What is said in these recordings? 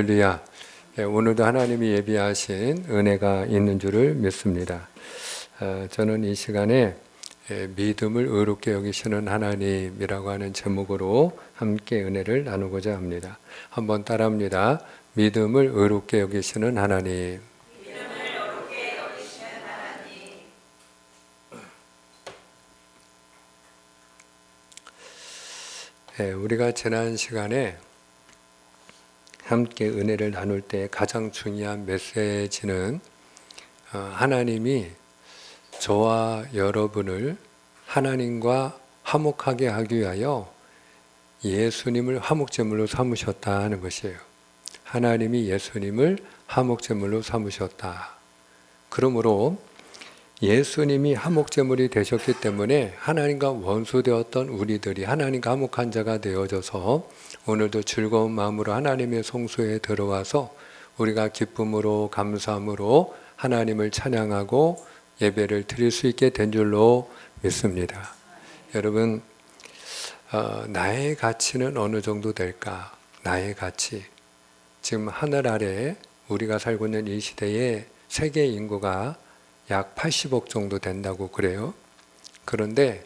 할렐루야. 오늘도 하나님이 예비하신 은혜가 있는 줄을 믿습니다. 저는 이 시간에 믿음을 의롭게 여기시는 하나님이라고 하는 제목으로 함께 은혜를 나누고자 합니다. 한번 따라합니다. 믿음을 의롭게 여기시는 하나님. 우리가 지난 시간에 함께 은혜를 나눌 때 가장 중요한 메시지는 하나님이 저와 여러분을 하나님과 화목하게 하기 위하여 예수님을 화목제물로 삼으셨다 하는 것이에요. 하나님이 예수님을 화목제물로 삼으셨다. 그러므로 예수님이 화목제물이 되셨기 때문에 하나님과 원수되었던 우리들이 하나님과 화목한 자가 되어져서 오늘도 즐거운 마음으로 하나님의 성소에 들어와서 우리가 기쁨으로 감사함으로 하나님을 찬양하고 예배를 드릴 수 있게 된 줄로 믿습니다. 여러분, 나의 가치는 어느 정도 될까? 나의 가치. 지금 하늘 아래 우리가 살고 있는 이 시대에 세계 인구가 약 80억 정도 된다고 그래요. 그런데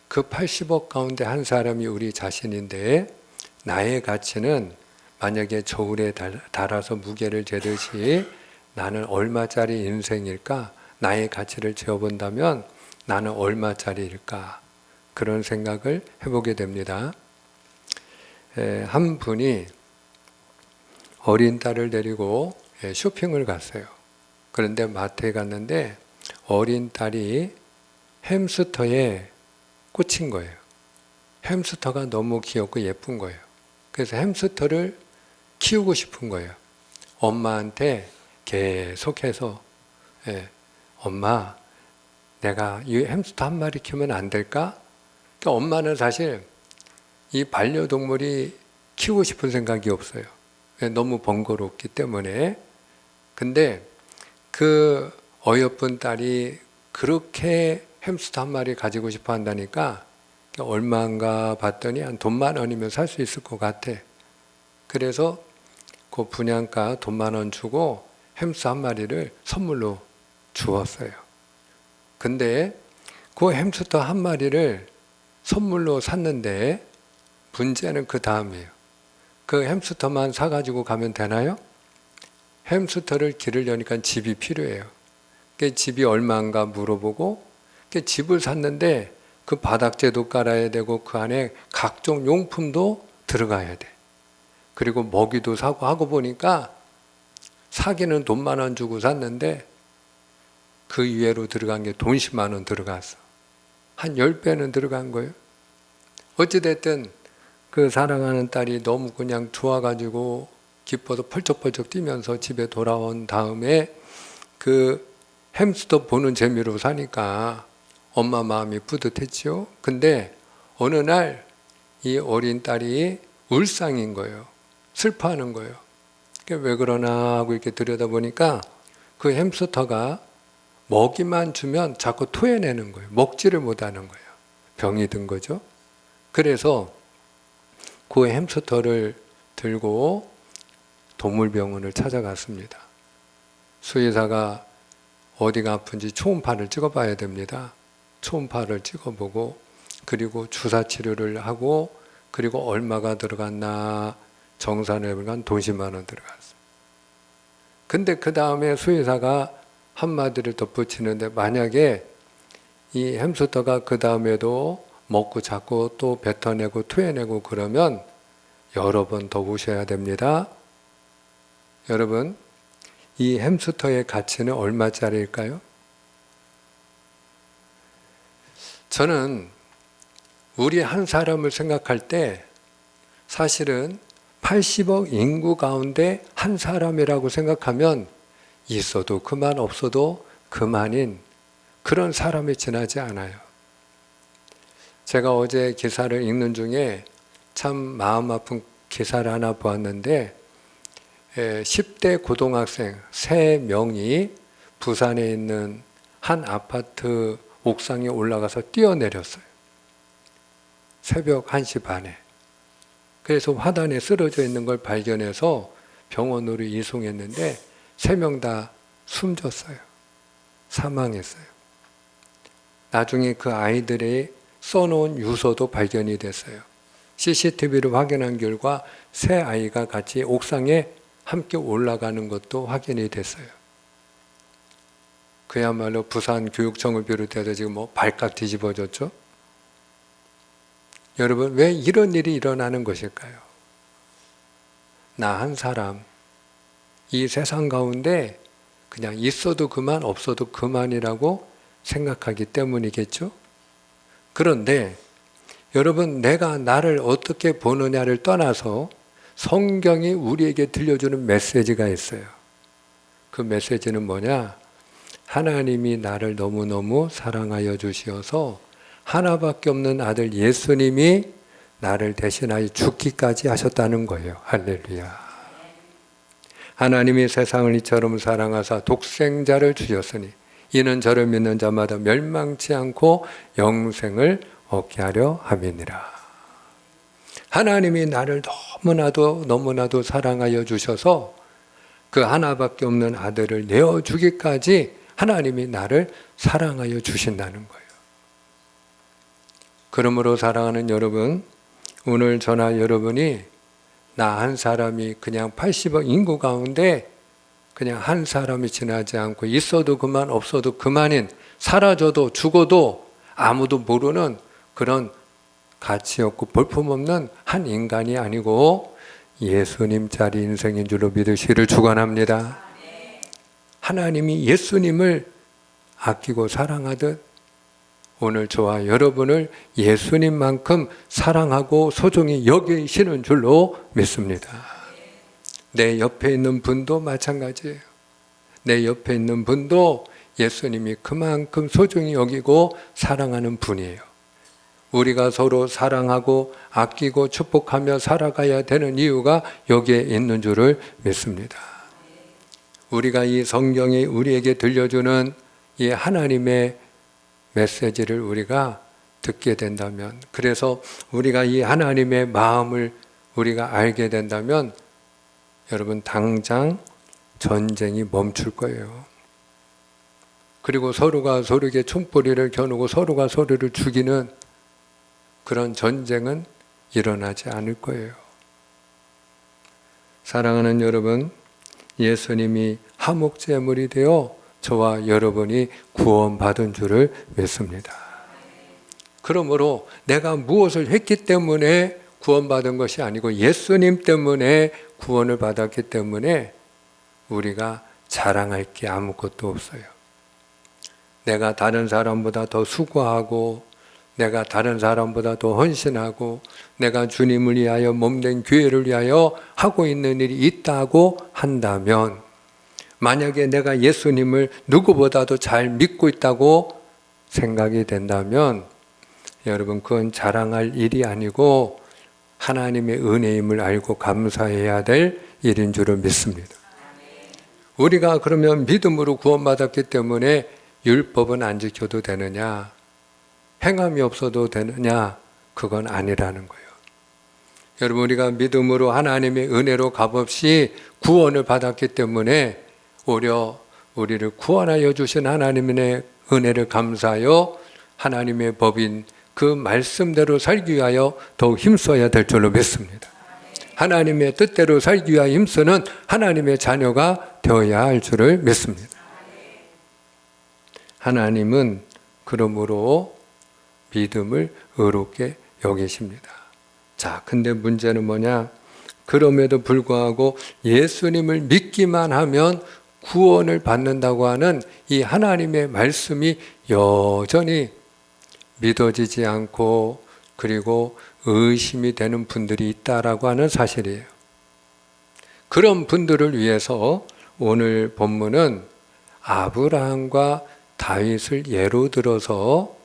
그 80억 가운데 한 사람이 우리 자신인데 나의 가치는 만약에 저울에 달아서 무게를 재듯이 나는 얼마짜리 인생일까? 나의 가치를 재어본다면 나는 얼마짜리일까? 그런 생각을 해보게 됩니다. 한 분이 어린 딸을 데리고 쇼핑을 갔어요. 그런데 마트에 갔는데 어린 딸이 햄스터에 꽂힌 거예요. 햄스터가 너무 귀엽고 예쁜 거예요. 그래서 햄스터를 키우고 싶은 거예요. 엄마한테 계속해서 엄마, 내가 이 햄스터 한 마리 키우면 안 될까? 그러니까 엄마는 사실 이 반려동물이 키우고 싶은 생각이 없어요. 너무 번거롭기 때문에. 근데 그 어여쁜 딸이 그렇게 햄스터 한 마리 가지고 싶어 한다니까 얼마인가 봤더니 한 돈 10,000원이면 살 수 있을 것 같아. 그래서 그 분양가 돈 10,000원 주고 햄스터 한 마리를 선물로 주었어요. 근데 그 햄스터 한 마리를 선물로 샀는데 문제는 그 다음이에요. 그 햄스터만 사가지고 가면 되나요? 햄스터를 기르려니까 집이 필요해요. 그 집이 얼마인가 물어보고 그 집을 샀는데 그 바닥재도 깔아야 되고 그 안에 각종 용품도 들어가야 돼. 그리고 먹이도 사고 하고 보니까 사기는 돈 10,000원 주고 샀는데 그 이외로 들어간 게 돈 100,000원 들어갔어. 한 10배는 들어간 거예요. 어찌됐든 그 사랑하는 딸이 너무 그냥 좋아가지고 기뻐서 펄쩍펄쩍 뛰면서 집에 돌아온 다음에 그 햄스터 보는 재미로 사니까 엄마 마음이 뿌듯했죠. 근데 어느 날 이 어린 딸이 울상인 거예요. 슬퍼하는 거예요. 왜 그러나 하고 이렇게 들여다보니까 그 햄스터가 먹이만 주면 자꾸 토해내는 거예요. 먹지를 못하는 거예요. 병이 든 거죠. 그래서 그 햄스터를 들고 동물병원을 찾아갔습니다. 수의사가 어디가 아픈지 초음파를 찍어봐야 됩니다. 초음파를 찍어보고 그리고 주사 치료를 하고 그리고 얼마가 들어갔나 정산해 보니까 돈 100,000원 들어갔어요. 근데 그 다음에 수의사가 한마디를 덧붙이는데 만약에 이 햄스터가 그 다음에도 먹고 자꾸 또 뱉어내고 토해내고 그러면 여러 번 더 오셔야 됩니다. 여러분, 이 햄스터의 가치는 얼마짜리일까요? 저는 우리 한 사람을 생각할 때 사실은 80억 인구 가운데 한 사람이라고 생각하면 있어도 그만 없어도 그만인 그런 사람이 지나지 않아요. 제가 어제 기사를 읽는 중에 참 마음 아픈 기사를 하나 보았는데 10대 고등학생 3명이 부산에 있는 한 아파트 옥상에 올라가서 뛰어내렸어요. 새벽 1시 반에. 그래서 화단에 쓰러져 있는 걸 발견해서 병원으로 이송했는데 3명 다 숨졌어요. 사망했어요. 나중에 그 아이들의 써놓은 유서도 발견이 됐어요. CCTV를 확인한 결과 3 아이가 같이 옥상에 함께 올라가는 것도 확인이 됐어요. 그야말로 부산교육청을 비롯해서 지금 발칵 뒤집어졌죠. 여러분, 왜 이런 일이 일어나는 것일까요? 나 한 사람, 이 세상 가운데 그냥 있어도 그만, 없어도 그만이라고 생각하기 때문이겠죠? 그런데 여러분, 내가 나를 어떻게 보느냐를 떠나서 성경이 우리에게 들려주는 메시지가 있어요. 그 메시지는 뭐냐? 하나님이 나를 너무너무 사랑하여 주시어서 하나밖에 없는 아들 예수님이 나를 대신하여 죽기까지 하셨다는 거예요. 할렐루야. 하나님이 세상을 이처럼 사랑하사 독생자를 주셨으니 이는 저를 믿는 자마다 멸망치 않고 영생을 얻게 하려 함이니라. 하나님이 나를 너무나도 사랑하여 주셔서 그 하나밖에 없는 아들을 내어주기까지 하나님이 나를 사랑하여 주신다는 거예요. 그러므로 사랑하는 여러분, 오늘 저나 여러분이 나 한 사람이 그냥 80억 인구 가운데 그냥 한 사람이 지나지 않고 있어도 그만 없어도 그만인, 사라져도 죽어도 아무도 모르는 그런 가치 없고 볼품없는 한 인간이 아니고 예수님짜리 인생인 줄로 믿으시기를 축원합니다. 하나님이 예수님을 아끼고 사랑하듯 오늘 저와 여러분을 예수님만큼 사랑하고 소중히 여기시는 줄로 믿습니다. 내 옆에 있는 분도 마찬가지예요. 내 옆에 있는 분도 예수님이 그만큼 소중히 여기고 사랑하는 분이에요. 우리가 서로 사랑하고 아끼고 축복하며 살아가야 되는 이유가 여기에 있는 줄을 믿습니다. 우리가 이 성경이 우리에게 들려주는 이 하나님의 메시지를 우리가 듣게 된다면, 그래서 우리가 이 하나님의 마음을 우리가 알게 된다면 여러분 당장 전쟁이 멈출 거예요. 그리고 서로가 서로에게 총소리를 겨누고 서로가 서로를 죽이는 그런 전쟁은 일어나지 않을 거예요. 사랑하는 여러분, 예수님이 화목제물이 되어 저와 여러분이 구원받은 줄을 믿습니다. 그러므로 내가 무엇을 했기 때문에 구원받은 것이 아니고 예수님 때문에 구원을 받았기 때문에 우리가 자랑할 게 아무것도 없어요. 내가 다른 사람보다 더 수고하고 내가 다른 사람보다 더 헌신하고 내가 주님을 위하여 몸된 교회를 위하여 하고 있는 일이 있다고 한다면, 만약에 내가 예수님을 누구보다도 잘 믿고 있다고 생각이 된다면 여러분 그건 자랑할 일이 아니고 하나님의 은혜임을 알고 감사해야 될 일인 줄을 믿습니다. 우리가 그러면 믿음으로 구원받았기 때문에 율법은 안 지켜도 되느냐, 행함이 없어도 되느냐, 그건 아니라는 거예요. 여러분, 우리가 믿음으로 하나님의 은혜로 값없이 구원을 받았기 때문에 오히려 우리를 구원하여 주신 하나님의 은혜를 감사하여 하나님의 법인 그 말씀대로 살기 위하여 더욱 힘써야 될 줄로 믿습니다. 하나님의 뜻대로 살기 위하여 힘쓰는 하나님의 자녀가 되어야 할 줄을 믿습니다. 하나님은 그러므로 믿음을 의롭게 여기십니다. 자, 근데 문제는 뭐냐? 그럼에도 불구하고 예수님을 믿기만 하면 구원을 받는다고 하는 이 하나님의 말씀이 여전히 믿어지지 않고 그리고 의심이 되는 분들이 있다라고 하는 사실이에요. 그런 분들을 위해서 오늘 본문은 아브라함과 다윗을 예로 들어서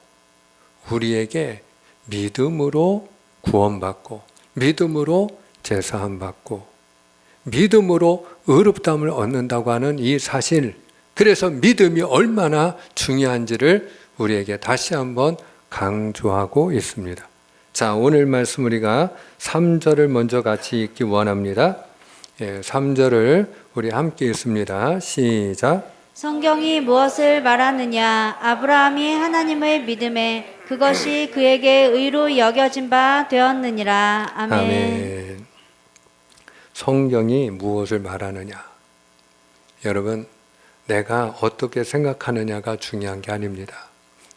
우리에게 믿음으로 구원받고 믿음으로 제사함 받고 믿음으로 의롭다함을 얻는다고 하는 이 사실, 그래서 믿음이 얼마나 중요한지를 우리에게 다시 한번 강조하고 있습니다. 자, 오늘 말씀 우리가 3절을 먼저 같이 읽기 원합니다. 3절을 우리 함께 읽습니다. 시작. 성경이 무엇을 말하느냐? 아브라함이 하나님을 믿음에 그것이 그에게 의로 여겨진 바 되었느니라. 아멘. 아멘. 성경이 무엇을 말하느냐? 여러분, 내가 어떻게 생각하느냐가 중요한 게 아닙니다.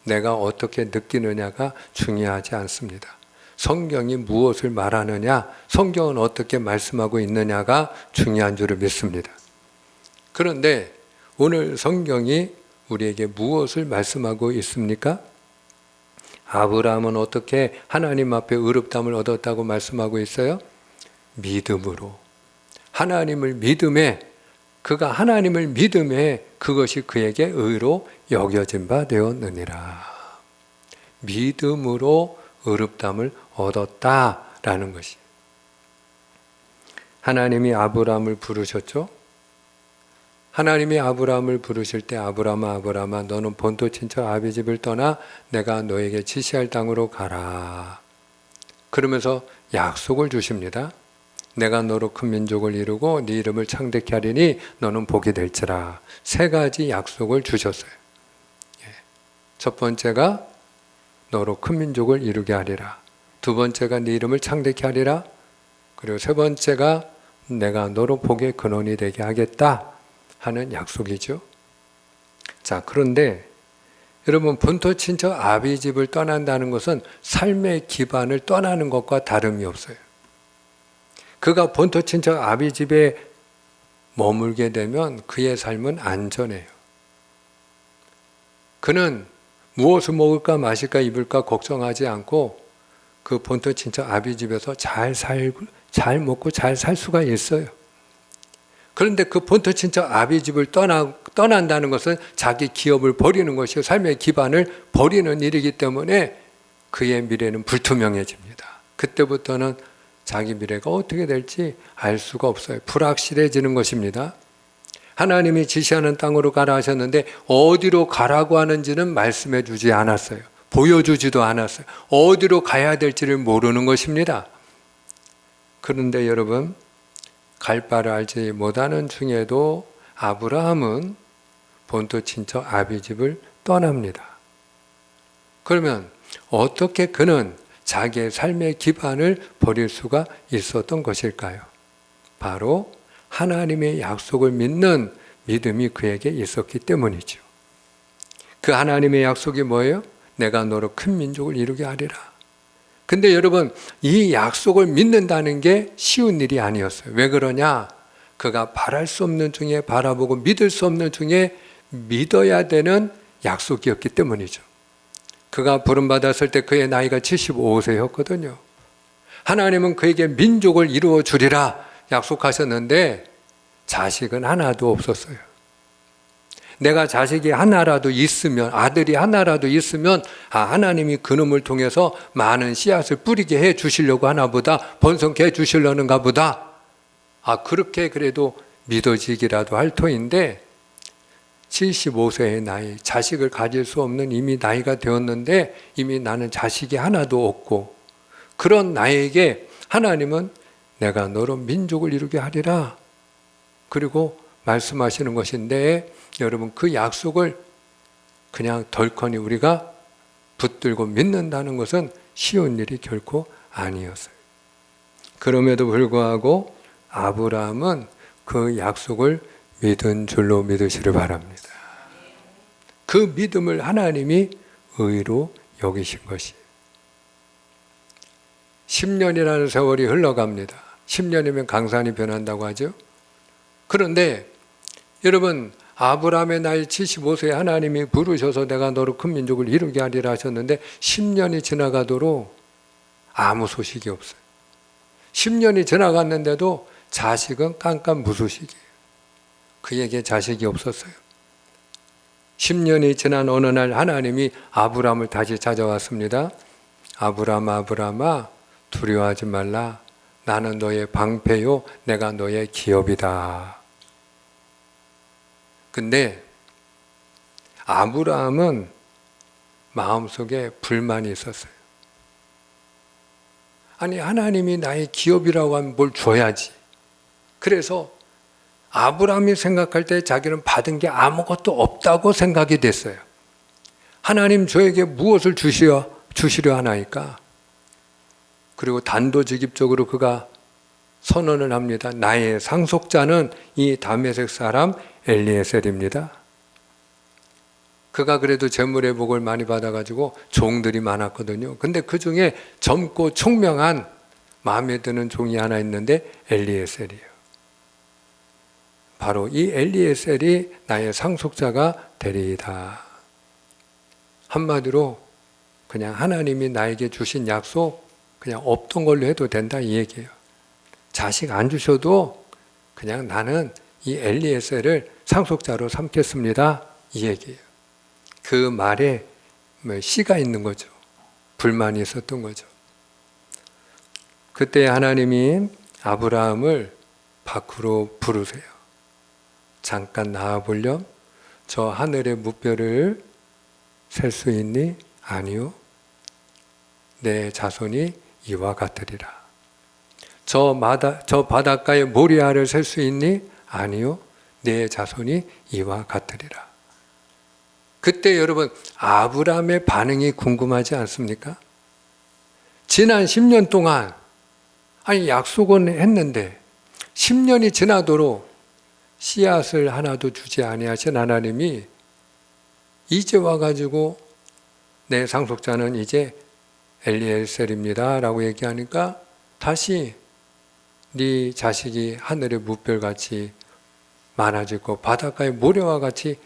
내가 어떻게 느끼느냐가 중요하지 않습니다. 성경이 무엇을 말하느냐, 성경은 어떻게 말씀하고 있느냐가 중요한 줄을 믿습니다. 그런데 오늘 성경이 우리에게 무엇을 말씀하고 있습니까? 아브라함은 어떻게 하나님 앞에 의롭다함을 얻었다고 말씀하고 있어요? 믿음으로. 하나님을 믿음에, 그가 하나님을 믿음에 그것이 그에게 의로 여겨진 바 되었느니라. 믿음으로 의롭다함을 얻었다라는 것이. 하나님이 아브라함을 부르셨죠? 하나님이 아브라함을 부르실 때 아브라함아 아브라함아 너는 본토 친척 아비 집을 떠나 내가 너에게 지시할 땅으로 가라. 그러면서 약속을 주십니다. 내가 너로 큰 민족을 이루고 네 이름을 창대케 하리니 너는 복이 될지라. 3가지 약속을 주셨어요. 첫 번째가 너로 큰 민족을 이루게 하리라. 2번째가 네 이름을 창대케 하리라. 그리고 3번째가 내가 너로 복의 근원이 되게 하겠다 하는 약속이죠. 자, 그런데 여러분, 본토 친척 아비 집을 떠난다는 것은 삶의 기반을 떠나는 것과 다름이 없어요. 그가 본토 친척 아비 집에 머물게 되면 그의 삶은 안전해요. 그는 무엇을 먹을까 마실까 입을까 걱정하지 않고 그 본토 친척 아비 집에서 잘 먹고 잘 살 수가 있어요. 그런데 그 본토 친척 아비 집을 떠난다는 것은 자기 기업을 버리는 것이고 삶의 기반을 버리는 일이기 때문에 그의 미래는 불투명해집니다. 그때부터는 자기 미래가 어떻게 될지 알 수가 없어요. 불확실해지는 것입니다. 하나님이 지시하는 땅으로 가라 하셨는데 어디로 가라고 하는지는 말씀해 주지 않았어요. 보여주지도 않았어요. 어디로 가야 될지를 모르는 것입니다. 그런데 여러분, 갈 바를 알지 못하는 중에도 아브라함은 본토 친척 아비 집을 떠납니다. 그러면 어떻게 그는 자기의 삶의 기반을 버릴 수가 있었던 것일까요? 바로 하나님의 약속을 믿는 믿음이 그에게 있었기 때문이죠. 그 하나님의 약속이 뭐예요? 내가 너로 큰 민족을 이루게 하리라. 근데 여러분, 이 약속을 믿는다는 게 쉬운 일이 아니었어요. 왜 그러냐? 그가 바랄 수 없는 중에 바라보고 믿을 수 없는 중에 믿어야 되는 약속이었기 때문이죠. 그가 부름받았을 때 그의 나이가 75세였거든요. 하나님은 그에게 민족을 이루어 주리라 약속하셨는데 자식은 하나도 없었어요. 내가 자식이 하나라도 있으면, 아들이 하나라도 있으면 하나님이 그놈을 통해서 많은 씨앗을 뿌리게 해 주시려고 하나 보다, 번성케 해 주시려는가 보다, 그렇게 그래도 믿어지기라도 할 터인데 75세의 나이, 자식을 가질 수 없는 이미 나이가 되었는데 이미 나는 자식이 하나도 없고, 그런 나에게 하나님은 내가 너로 민족을 이루게 하리라 그리고 말씀하시는 것인데, 여러분, 그 약속을 그냥 덜커니 우리가 붙들고 믿는다는 것은 쉬운 일이 결코 아니었어요. 그럼에도 불구하고 아브라함은 그 약속을 믿은 줄로 믿으시를 바랍니다. 그 믿음을 하나님이 의로 여기신 것이에요. 10년이라는 세월이 흘러갑니다. 10년이면 강산이 변한다고 하죠. 그런데 여러분, 아브라함의 나이 75세에 하나님이 부르셔서 내가 너로 큰 민족을 이루게 하리라 하셨는데 10년이 지나가도록 아무 소식이 없어요. 10년이 지나갔는데도 자식은 깜깜무소식이에요. 그에게 자식이 없었어요. 10년이 지난 어느 날 하나님이 아브라함을 다시 찾아왔습니다. 아브라함아 아브라함아 두려워하지 말라. 나는 너의 방패요 내가 너의 기업이다. 근데 아브라함은 마음속에 불만이 있었어요. 아니, 하나님이 나의 기업이라고 하면 뭘 줘야지. 그래서 아브라함이 생각할 때 자기는 받은 게 아무것도 없다고 생각이 됐어요. 하나님 저에게 무엇을 주시려 하나이까? 그리고 단도직입적으로 그가 선언을 합니다. 나의 상속자는 이 다메섹 사람 엘리에셀입니다. 그가 그래도 재물의 복을 많이 받아가지고 종들이 많았거든요. 근데 그 중에 젊고 총명한 마음에 드는 종이 하나 있는데 엘리에셀이에요. 바로 이 엘리에셀이 나의 상속자가 되리이다. 한마디로 그냥 하나님이 나에게 주신 약속 그냥 없던 걸로 해도 된다 이 얘기예요. 자식 안 주셔도 그냥 나는 이 엘리에셀을 상속자로 삼겠습니다 이 얘기예요. 그 말에 씨가 있는 거죠. 불만이 있었던 거죠. 그때 하나님이 아브라함을 밖으로 부르세요. 잠깐 나와보렴. 저 하늘의 무별을 셀 수 있니? 아니요. 내 자손이 이와 같으리라. 저 바닷가의 모리아를 셀 수 있니? 아니요. 내 자손이 이와 같으리라. 그때 여러분 아브라함의 반응이 궁금하지 않습니까? 지난 10년 동안 약속은 했는데 10년이 지나도록 씨앗을 하나도 주지 아니하신 하나님이 이제 와가지고 내 상속자는 이제 엘리에셀입니다 라고 얘기하니까 다시 네 자식이 하늘의 무별같이 많아지고 바닷가의 모래와 같이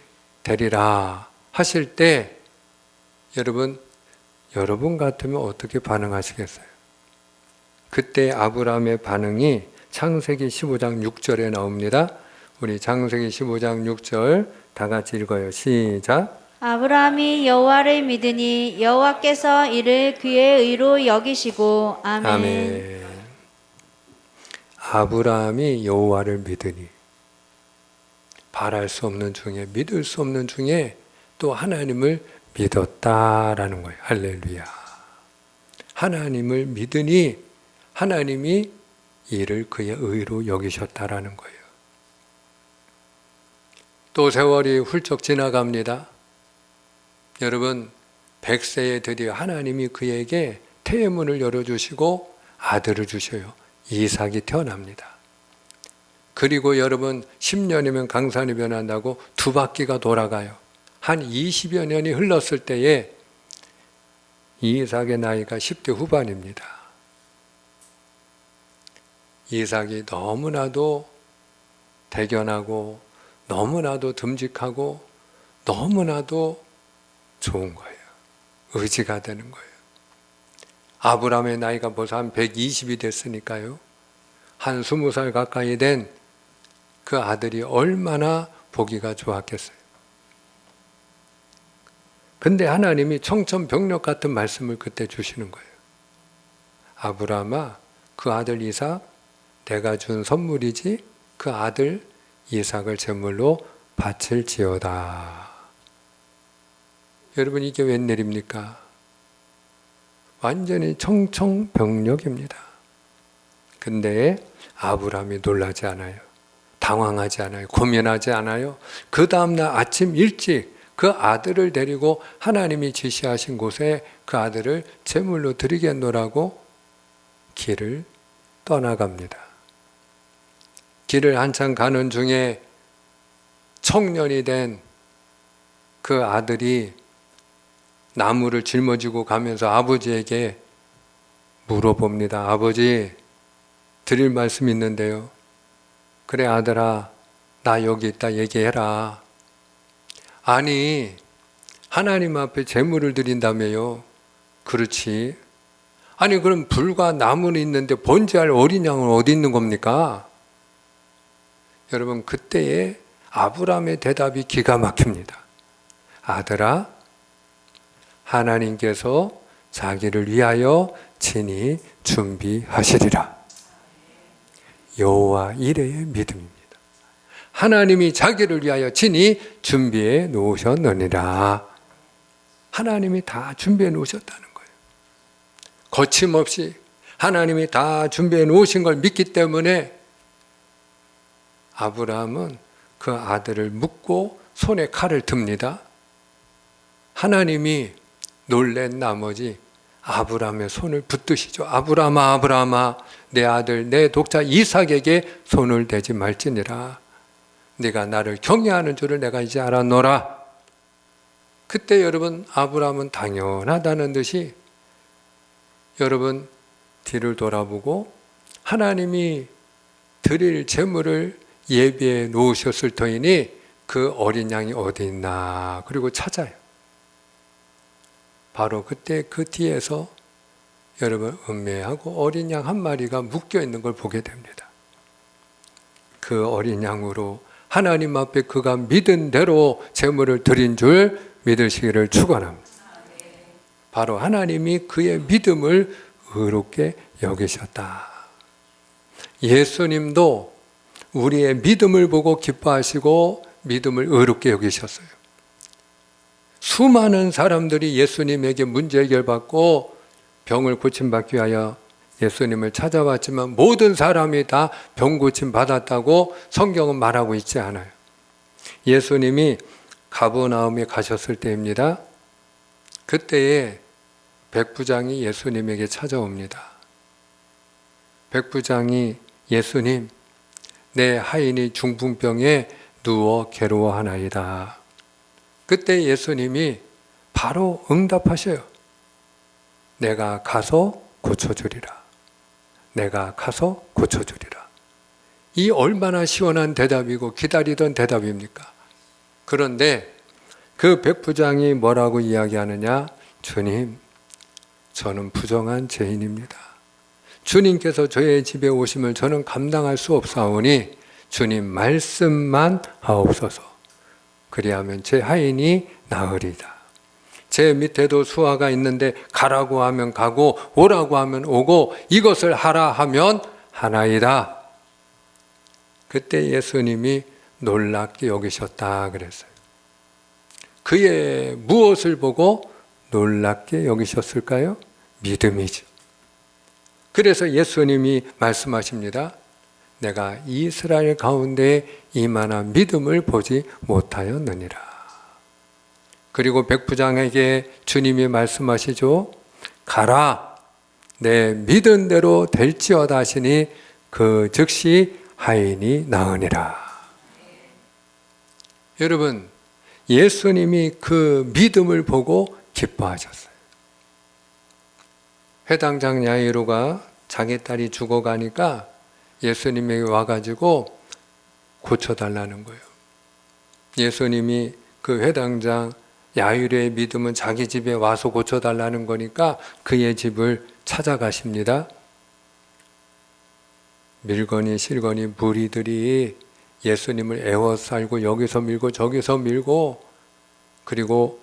되리라 하실 때 여러분 같으면 어떻게 반응하시겠어요? 그때 아브라함의 반응이 창세기 15장 6절에 나옵니다. 우리 창세기 15장 6절 다 같이 읽어요. 시작. 아브라함이 여호와를 믿으니 여호와께서 이를 그의 의로 여기시고 아멘. 아멘. 아브라함이 여호와를 믿으니 바랄 수 없는 중에 믿을 수 없는 중에 또 하나님을 믿었다라는 거예요. 할렐루야. 하나님을 믿으니 하나님이 이를 그의 의로 여기셨다라는 거예요. 또 세월이 훌쩍 지나갑니다. 여러분 100세에 드디어 하나님이 그에게 태문을 열어주시고 아들을 주셔요. 이삭이 태어납니다. 그리고 여러분 10년이면 강산이 변한다고 두 바퀴가 돌아가요. 한 20여 년이 흘렀을 때에 이삭의 나이가 10대 후반입니다. 이삭이 너무나도 대견하고 너무나도 듬직하고 너무나도 좋은 거예요. 의지가 되는 거예요. 아브라함의 나이가 벌써 한 120이 됐으니까요. 한 20살 가까이 된 그 아들이 얼마나 보기가 좋았겠어요. 근데 하나님이 청천벽력 같은 말씀을 그때 주시는 거예요. 아브라함아, 그 아들 이삭 내가 준 선물이지 그 아들 이삭을 제물로 바칠지어다. 여러분 이게 웬일입니까? 완전히 청천벽력입니다. 근데 아브라함이 놀라지 않아요. 당황하지 않아요. 고민하지 않아요. 그 다음날 아침 일찍 그 아들을 데리고 하나님이 지시하신 곳에 그 아들을 제물로 드리겠노라고 길을 떠나갑니다. 길을 한참 가는 중에 청년이 된 그 아들이 나무를 짊어지고 가면서 아버지에게 물어봅니다. 아버지, 드릴 말씀이 있는데요. 그래 아들아, 나 여기 있다 얘기해라. 아니, 하나님 앞에 제물을 드린다며요. 그렇지. 아니 그럼 불과 나무는 있는데 번제할 어린 양은 어디 있는 겁니까? 여러분 그때의 아브라함의 대답이 기가 막힙니다. 아들아, 하나님께서 자기를 위하여 친히 준비하시리라. 여호와 이레의 믿음입니다. 하나님이 자기를 위하여 친히 준비해 놓으셨느니라. 하나님이 다 준비해 놓으셨다는 거예요. 거침없이 하나님이 다 준비해 놓으신 걸 믿기 때문에 아브라함은 그 아들을 묶고 손에 칼을 듭니다. 하나님이 놀란 나머지 아브라함의 손을 붙드시죠. 아브라함아, 아브라함아, 내 아들, 내 독자 이삭에게 손을 대지 말지니라. 네가 나를 경외하는 줄을 내가 이제 알았노라. 그때 여러분, 아브라함은 당연하다는 듯이 여러분 뒤를 돌아보고 하나님이 드릴 제물을 예비해 놓으셨을 터이니 그 어린 양이 어디 있나, 그리고 찾아요. 바로 그때 그 뒤에서 여러분 음매하고 어린 양 한 마리가 묶여 있는 걸 보게 됩니다. 그 어린 양으로 하나님 앞에 그가 믿은 대로 제물을 드린 줄 믿으시기를 축원합니다. 바로 하나님이 그의 믿음을 의롭게 여기셨다. 예수님도 우리의 믿음을 보고 기뻐하시고 믿음을 의롭게 여기셨어요. 수많은 사람들이 예수님에게 문제 해결받고 병을 고침받기 위하여 예수님을 찾아왔지만 모든 사람이 다 병 고침 받았다고 성경은 말하고 있지 않아요. 예수님이 가버나움에 가셨을 때입니다. 그때에 백부장이 예수님에게 찾아옵니다. 백부장이 예수님, 내 하인이 중풍병에 누워 괴로워하나이다. 그때 예수님이 바로 응답하셔요. 내가 가서 고쳐주리라. 내가 가서 고쳐주리라. 이 얼마나 시원한 대답이고 기다리던 대답입니까? 그런데 그 백부장이 뭐라고 이야기하느냐? 주님, 저는 부정한 죄인입니다. 주님께서 저의 집에 오심을 저는 감당할 수 없사오니 주님 말씀만 하옵소서. 그리하면 제 하인이 나으리다. 제 밑에도 수하가 있는데 가라고 하면 가고 오라고 하면 오고 이것을 하라 하면 하나이다. 그때 예수님이 놀랍게 여기셨다 그랬어요. 그의 무엇을 보고 놀랍게 여기셨을까요? 믿음이죠. 그래서 예수님이 말씀하십니다. 내가 이스라엘 가운데 이만한 믿음을 보지 못하였느니라. 그리고 백부장에게 주님이 말씀하시죠. 가라, 내 믿은 대로 될지어다 하시니 그 즉시 하인이 나으니라. 여러분, 예수님이 그 믿음을 보고 기뻐하셨어요. 회당장 야이로가 자기 딸이 죽어가니까 예수님에게 와가지고 고쳐달라는 거예요. 예수님이 그 회당장 야이로의 믿음은 자기 집에 와서 고쳐달라는 거니까 그의 집을 찾아가십니다. 밀거니 실거니 무리들이 예수님을 에워싸고 여기서 밀고 저기서 밀고 그리고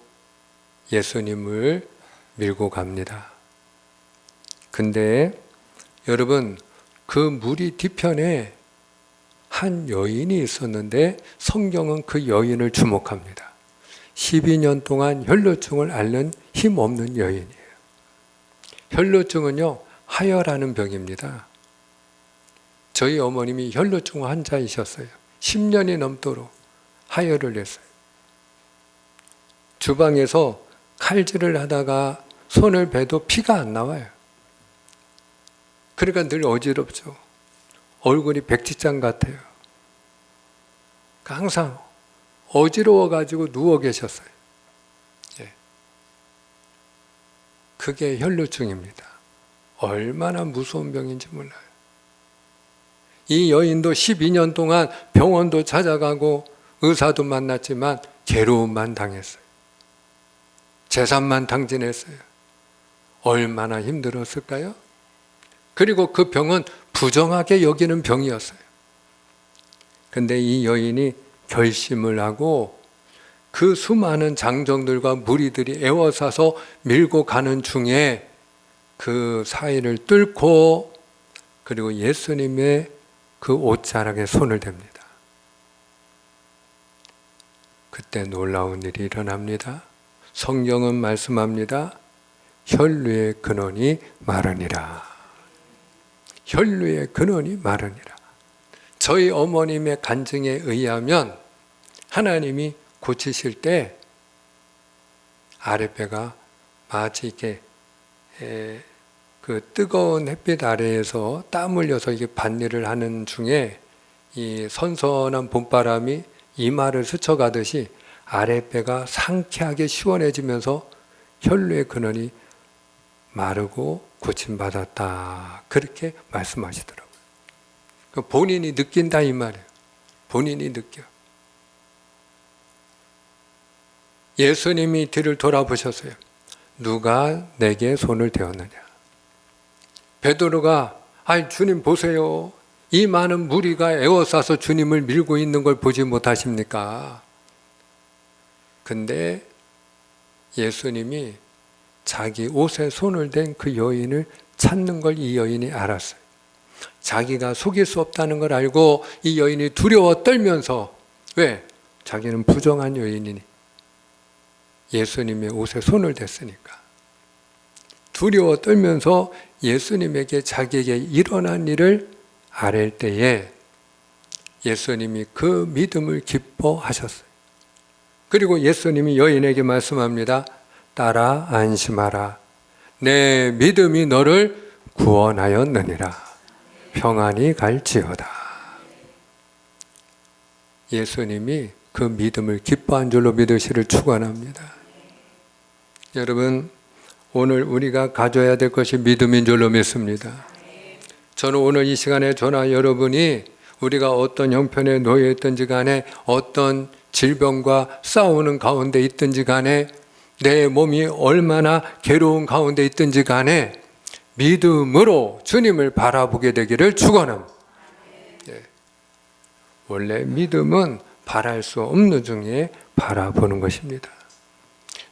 예수님을 밀고 갑니다. 근데 여러분, 그 무리 뒤편에 한 여인이 있었는데 성경은 그 여인을 주목합니다. 12년 동안 혈루증을 앓는 힘없는 여인이에요. 혈루증은요, 하혈하는 병입니다. 저희 어머님이 혈루증 환자이셨어요. 10년이 넘도록 하혈을 했어요. 주방에서 칼질을 하다가 손을 베도 피가 안 나와요. 그러니까 늘 어지럽죠. 얼굴이 백지장 같아요. 그러니까 항상 어지러워가지고 누워 계셨어요. 예. 그게 혈루증입니다. 얼마나 무서운 병인지 몰라요. 이 여인도 12년 동안 병원도 찾아가고 의사도 만났지만 괴로움만 당했어요. 재산만 탕진했어요. 얼마나 힘들었을까요? 그리고 그 병은 부정하게 여기는 병이었어요. 근데 이 여인이 결심을 하고 그 수많은 장정들과 무리들이 에워싸서 밀고 가는 중에 그 사이를 뚫고 그리고 예수님의 그 옷자락에 손을 댑니다. 그때 놀라운 일이 일어납니다. 성경은 말씀합니다. 혈루의 근원이 마르니라. 혈루의 근원이 마르니라. 저희 어머님의 간증에 의하면 하나님이 고치실 때 아랫배가 마치 이렇게 그 뜨거운 햇빛 아래에서 땀 흘려서 이게 밭일을 하는 중에 이 선선한 봄바람이 이마를 스쳐가듯이 아랫배가 상쾌하게 시원해지면서 혈류의 근원이 마르고 고침받았다. 그렇게 말씀하시더라고요. 본인이 느낀다 이 말이에요. 본인이 느껴. 예수님이 뒤를 돌아보셨어요. 누가 내게 손을 대었느냐. 베드로가 아이 주님 보세요. 이 많은 무리가 에워싸서 주님을 밀고 있는 걸 보지 못하십니까? 근데 예수님이 자기 옷에 손을 댄 그 여인을 찾는 걸 이 여인이 알았어요. 자기가 속일 수 없다는 걸 알고 이 여인이 두려워 떨면서 왜? 자기는 부정한 여인이니 예수님의 옷에 손을 댔으니까 두려워 떨면서 예수님에게 자기에게 일어난 일을 아랠 때에 예수님이 그 믿음을 기뻐하셨어요. 그리고 예수님이 여인에게 말씀합니다. 따라 안심하라. 내 믿음이 너를 구원하였느니라. 평안히 갈지어다. 예수님이 그 믿음을 기뻐한 줄로 믿으시를 축원합니다. 여러분, 오늘 우리가 가져야 될 것이 믿음인 줄로 믿습니다. 저는 오늘 이 시간에 저나 여러분이 우리가 어떤 형편에 놓여 있든지 간에 어떤 질병과 싸우는 가운데 있든지 간에 내 몸이 얼마나 괴로운 가운데 있든지 간에 믿음으로 주님을 바라보게 되기를 축원합니다. 원래 믿음은 바랄 수 없는 중에 바라보는 것입니다.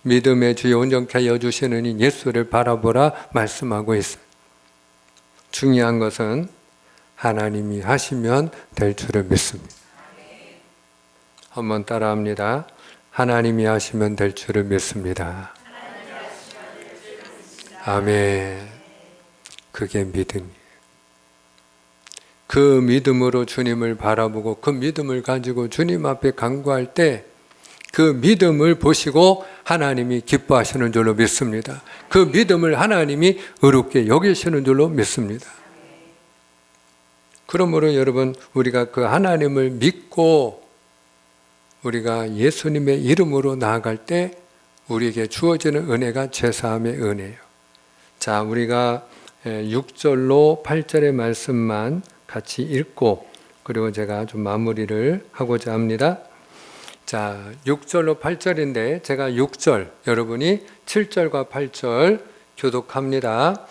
믿음의 주여 온전케 하여 주시는 이 예수를 바라보라 말씀하고 있어요. 중요한 것은 하나님이 하시면 될 줄을 믿습니다. 한번 따라합니다. 하나님이 하시면 될 줄을 믿습니다. 아멘. 그게 믿음이에요. 그 믿음으로 주님을 바라보고 그 믿음을 가지고 주님 앞에 간구할 때 그 믿음을 보시고 하나님이 기뻐하시는 줄로 믿습니다. 그 믿음을 하나님이 의롭게 여기시는 줄로 믿습니다. 그러므로 여러분 우리가 그 하나님을 믿고 우리가 예수님의 이름으로 나아갈 때 우리에게 주어지는 은혜가 죄사함의 은혜예요. 자, 우리가 6절로 8절의 말씀만 같이 읽고 그리고 제가 좀 마무리를 하고자 합니다. 자, 6절로 8절인데 제가 6절, 여러분이 7절과 8절 교독합니다.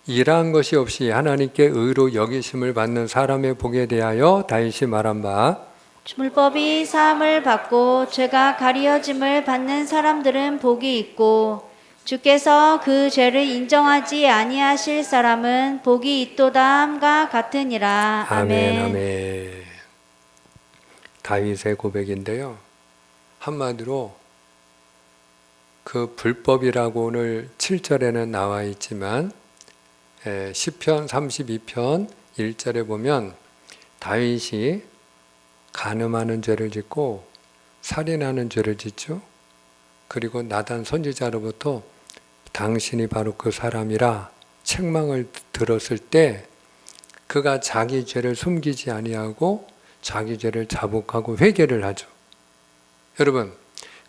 일한 것이 없이 하나님께 의로 여기심을 받는 사람의 복에 대하여 다윗이 말한 바 물법이 사함을 받고 죄가 가리어짐을 받는 사람들은 복이 있고 주께서 그 죄를 인정하지 아니하실 사람은 복이 있도다함과 같으니라. 아멘. 아멘. 다윗의 고백인데요. 한마디로 그 불법이라고 오늘 7절에는 나와 있지만 시편 32편 1절에 보면 다윗이 간음하는 죄를 짓고 살인하는 죄를 짓죠. 그리고 나단 선지자로부터 당신이 바로 그 사람이라 책망을 들었을 때 그가 자기 죄를 숨기지 아니하고 자기 죄를 자복하고 회개를 하죠. 여러분,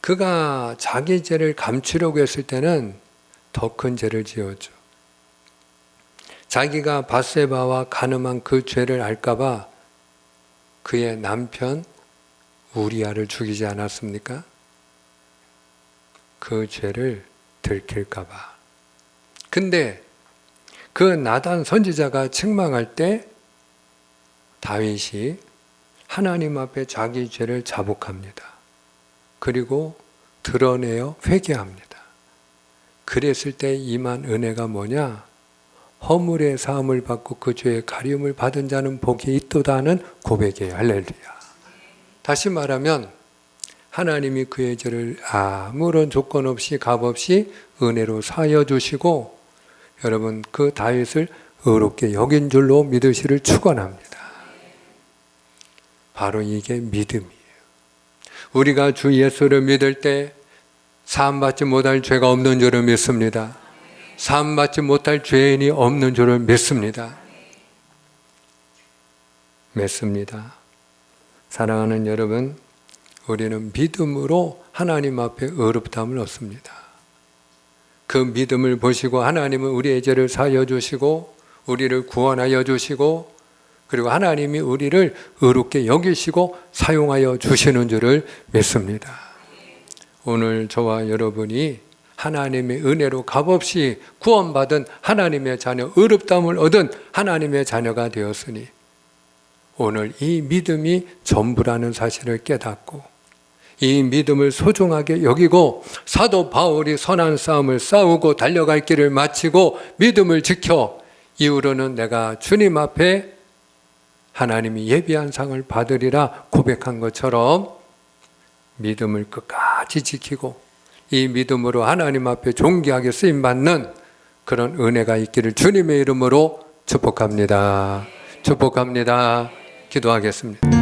그가 자기 죄를 감추려고 했을 때는 더 큰 죄를 지었죠. 자기가 밧세바와 간음한 그 죄를 알까봐 그의 남편 우리아를 죽이지 않았습니까? 그 죄를 들킬까봐. 근데 그 나단 선지자가 책망할 때 다윗이 하나님 앞에 자기 죄를 자복합니다. 그리고 드러내어 회개합니다. 그랬을 때 임한 은혜가 뭐냐? 허물의 사함을 받고 그 죄의 가리움을 받은 자는 복이 있도다는 고백이에요. 할렐루야. 다시 말하면 하나님이 그의 죄를 아무런 조건 없이 값 없이 은혜로 사하여 주시고 여러분 그 다윗을 의롭게 여긴 줄로 믿으시를 축원합니다. 바로 이게 믿음이에요. 우리가 주 예수를 믿을 때 사함받지 못할 죄가 없는 줄을 믿습니다. 사함받지 못할 죄인이 없는 줄을 믿습니다. 믿습니다. 사랑하는 여러분, 우리는 믿음으로 하나님 앞에 의롭다함을 얻습니다. 그 믿음을 보시고 하나님은 우리의 죄를 사하여 주시고 우리를 구원하여 주시고 그리고 하나님이 우리를 의롭게 여기시고 사용하여 주시는 줄을 믿습니다. 오늘 저와 여러분이 하나님의 은혜로 값없이 구원받은 하나님의 자녀, 의롭다함을 얻은 하나님의 자녀가 되었으니 오늘 이 믿음이 전부라는 사실을 깨닫고 이 믿음을 소중하게 여기고 사도 바울이 선한 싸움을 싸우고 달려갈 길을 마치고 믿음을 지켜 이후로는 내가 주님 앞에 하나님이 예비한 상을 받으리라 고백한 것처럼 믿음을 끝까지 지키고 이 믿음으로 하나님 앞에 존귀하게 쓰임받는 그런 은혜가 있기를 주님의 이름으로 축복합니다. 축복합니다. 기도하겠습니다.